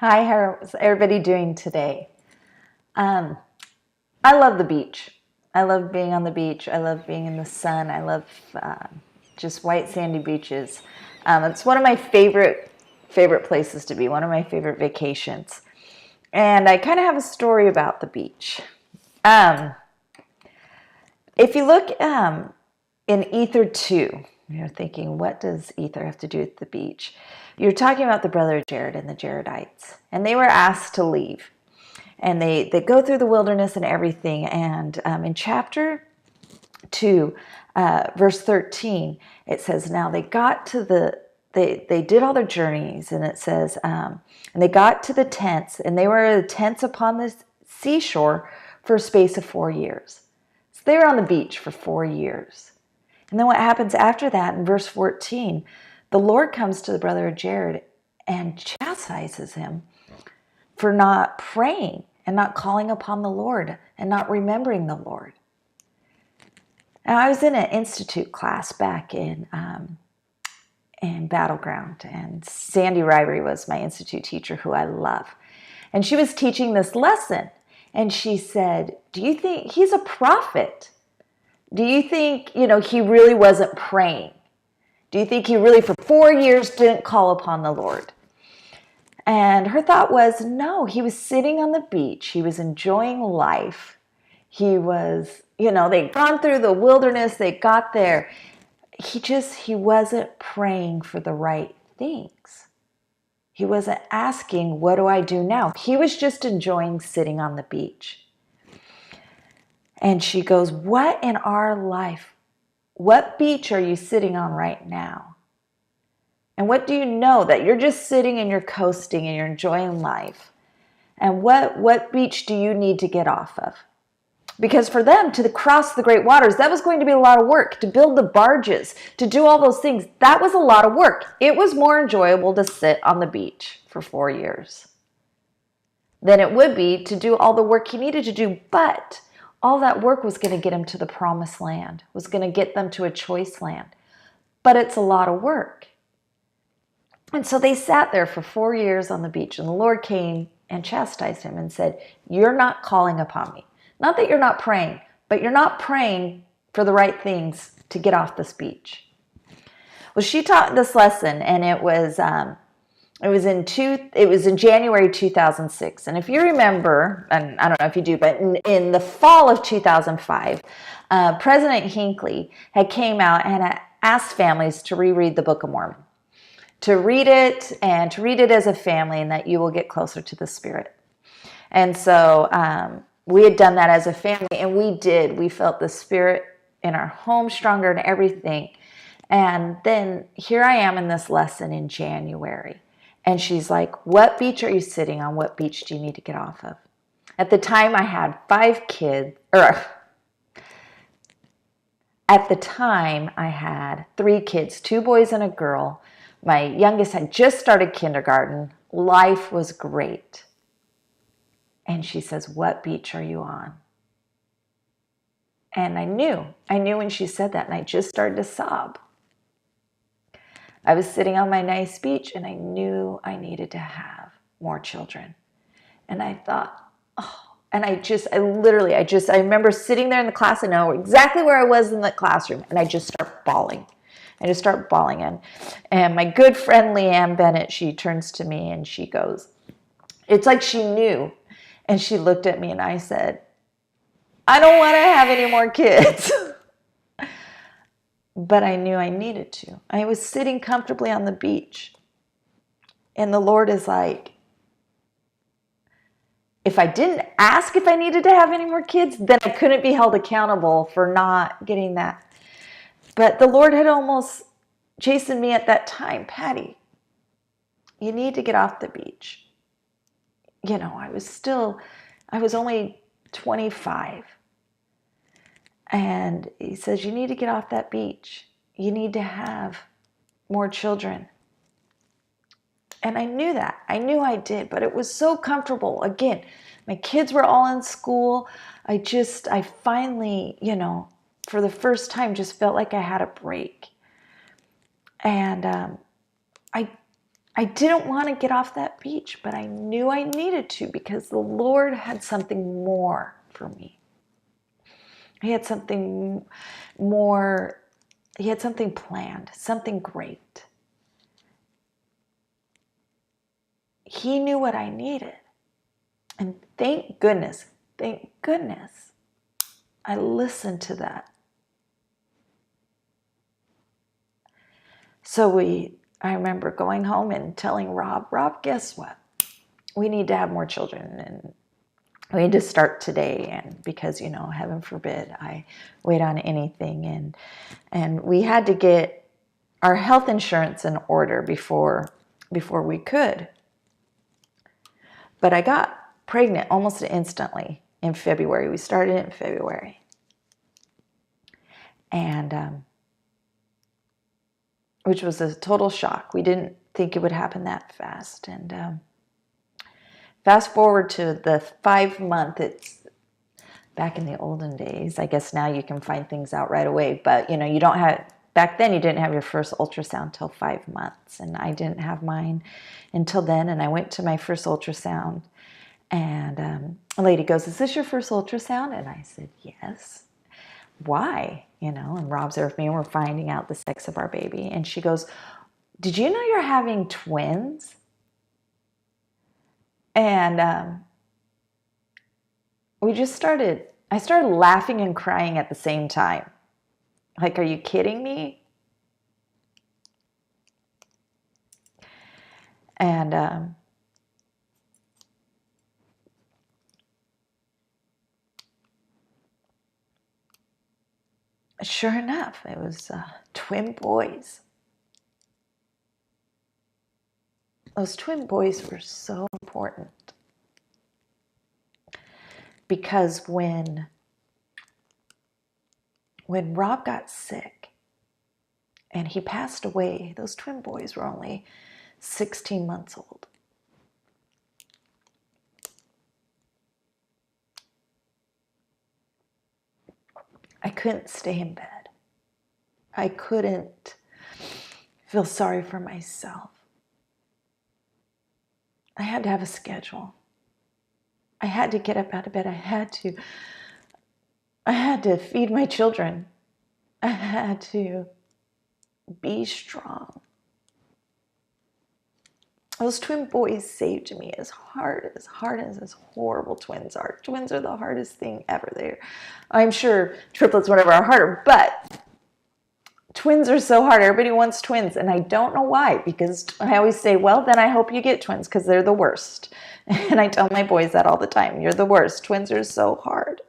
Hi, how's everybody doing today? Um, I love the beach. I love being on the beach. I love being in the sun. I love just white sandy beaches. It's one of my favorite places to be. One of my favorite vacations. And I kind of have a story about the beach. Um, if you look in Ether 2, you're thinking, what does Ether have to do with the beach? You're talking about the brother Jared and the Jaredites, and they were asked to leave. And they go through the wilderness and everything. And in chapter 2, verse 13, it says, now they got to they did all their journeys, and it says, and they got to the tents, and they were in the tents upon the seashore for a space of 4 years. So they were on the beach for 4 years. And then what happens after that in verse 14, the Lord comes to the brother of Jared and chastises him for not praying and not calling upon the Lord and not remembering the Lord. Now, I was in an institute class back in Battleground, and Sandy Ryrie was my institute teacher, who I love. And she was teaching this lesson, and she said, do you think he's a prophet? Do you think, he really wasn't praying? Do you think he really for 4 years didn't call upon the Lord? And her thought was, no, he was sitting on the beach. He was enjoying life. He was, they'd gone through the wilderness. They got there. He wasn't praying for the right things. He wasn't asking, what do I do now? He was just enjoying sitting on the beach. And she goes, what in our life, what beach are you sitting on right now? And what do you know that you're just sitting and you're coasting and you're enjoying life? And what beach do you need to get off of? Because for them to cross the great waters, that was going to be a lot of work. To build the barges, to do all those things, that was a lot of work. It was more enjoyable to sit on the beach for 4 years than it would be to do all the work he needed to do. But all that work was going to get him to the promised land, was going to get them to a choice land. But it's a lot of work. And so they sat there for 4 years on the beach, and the Lord came and chastised him and said, you're not calling upon me. Not that you're not praying, but you're not praying for the right things to get off this beach. Well, she taught this lesson, and it was in January 2006. And if you remember, and I don't know if you do, but in the fall of 2005, President Hinckley had came out and had asked families to reread the Book of Mormon, to read it and to read it as a family, and that you will get closer to the Spirit. And so we had done that as a family, and we did. We felt the Spirit in our home stronger and everything. And then here I am in this lesson in January. And she's like, what beach are you sitting on? What beach do you need to get off of? At the time, I had 5 kids, at the time, I had 3 kids, 2 boys and a girl. My youngest had just started kindergarten. Life was great. And she says, what beach are you on? And I knew when she said that, and I just started to sob. I was sitting on my nice beach, and I knew I needed to have more children. And I thought, and I remember sitting there in the class. I know exactly where I was in the classroom, and I just start bawling. And my good friend Leanne Bennett, she turns to me and she goes, it's like she knew. And she looked at me, and I said, I don't want to have any more kids. But I knew I needed to. I was sitting comfortably on the beach. And the Lord is like, if I didn't ask if I needed to have any more kids, then I couldn't be held accountable for not getting that. But the Lord had almost chastened me at that time. Patti, you need to get off the beach. I was only 25. And he says, you need to get off that beach. You need to have more children. And I knew that. I knew I did, but it was so comfortable. Again, my kids were all in school. I finally, for the first time, just felt like I had a break. And I I didn't want to get off that beach, but I knew I needed to because the Lord had something more for me. He had something more, he had something planned, something great. He knew what I needed. And thank goodness, I listened to that. So I remember going home and telling Rob, guess what? We need to have more children and we need to start today. And because, heaven forbid I wait on anything. And we had to get our health insurance in order before we could. But I got pregnant almost instantly in February. We started in February. And which was a total shock. We didn't think it would happen that fast. And fast forward to the 5-month, it's back in the olden days. I guess now you can find things out right away. But, you don't have, back then you didn't have your first ultrasound till 5 months. And I didn't have mine until then. And I went to my first ultrasound. And a lady goes, "Is this your first ultrasound?" And I said, "Yes." "Why?" And Rob's there with me and we're finding out the sex of our baby. And she goes, "Did you know you're having twins?" And I started laughing and crying at the same time. Like, are you kidding me? And sure enough, it was twin boys. Those twin boys were so important because when Rob got sick and he passed away, those twin boys were only 16 months old. I couldn't stay in bed. I couldn't feel sorry for myself. I had to have a schedule. I had to get up out of bed. I had to feed my children. I had to be strong. Those twin boys saved me as hard as horrible twins are. Twins are the hardest thing ever. I'm sure triplets, whatever, are harder, but twins are so hard. Everybody wants twins, and I don't know why, because I always say, well, then I hope you get twins, because they're the worst. And I tell my boys that all the time. You're the worst. Twins are so hard.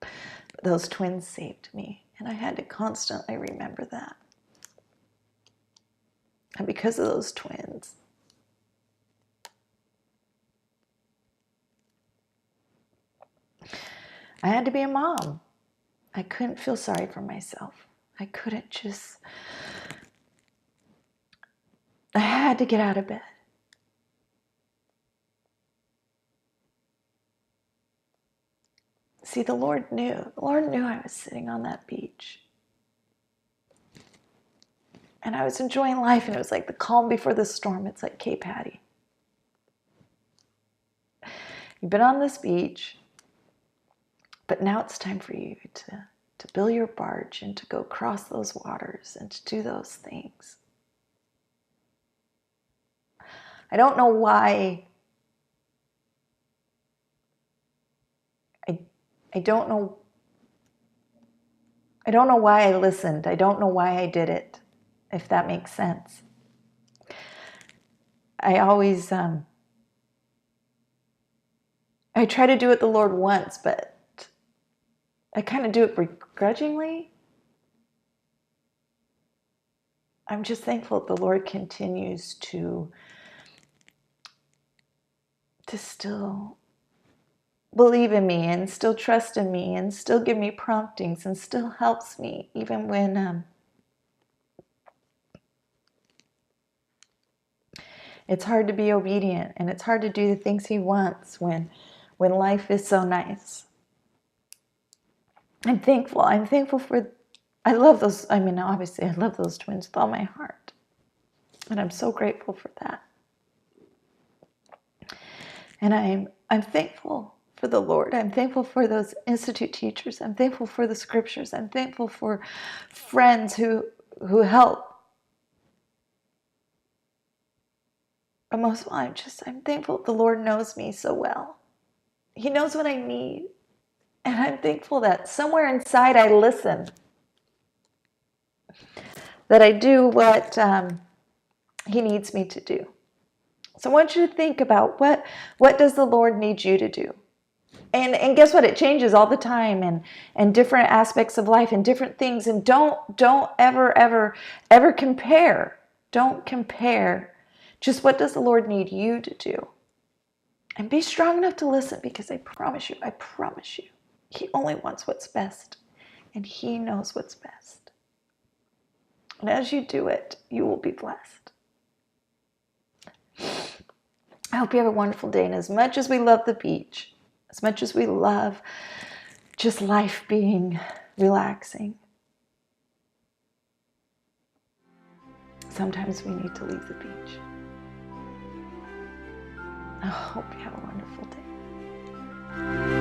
But those twins saved me, and I had to constantly remember that. And because of those twins, I had to be a mom. I couldn't feel sorry for myself. I had to get out of bed. See, the Lord knew. The Lord knew I was sitting on that beach. And I was enjoying life, and it was like the calm before the storm. It's like, "Okay, Patti, you've been on this beach, but now it's time for you to build your barge and to go cross those waters and to do those things." I don't know why. I don't know why I listened. I don't know why I did it, if that makes sense. I always, I try to do what the Lord wants, but I kind of do it begrudgingly. I'm just thankful that the Lord continues to still believe in me and still trust in me and still give me promptings and still helps me even when it's hard to be obedient and it's hard to do the things He wants when life is so nice. I'm thankful. I'm thankful for I love those. I mean, obviously, I love those twins with all my heart. And I'm so grateful for that. And I'm thankful for the Lord. I'm thankful for those institute teachers. I'm thankful for the scriptures. I'm thankful for friends who help. But most of all, I'm thankful the Lord knows me so well. He knows what I need. And I'm thankful that somewhere inside I listen. That I do what He needs me to do. So I want you to think about what does the Lord need you to do? And guess what? It changes all the time and different aspects of life and different things. And don't ever compare. Don't compare. Just what does the Lord need you to do? And be strong enough to listen, because I promise you, He only wants what's best. And He knows what's best. And as you do it, you will be blessed. I hope you have a wonderful day. And as much as we love the beach, as much as we love just life being relaxing, sometimes we need to leave the beach. I hope you have a wonderful day.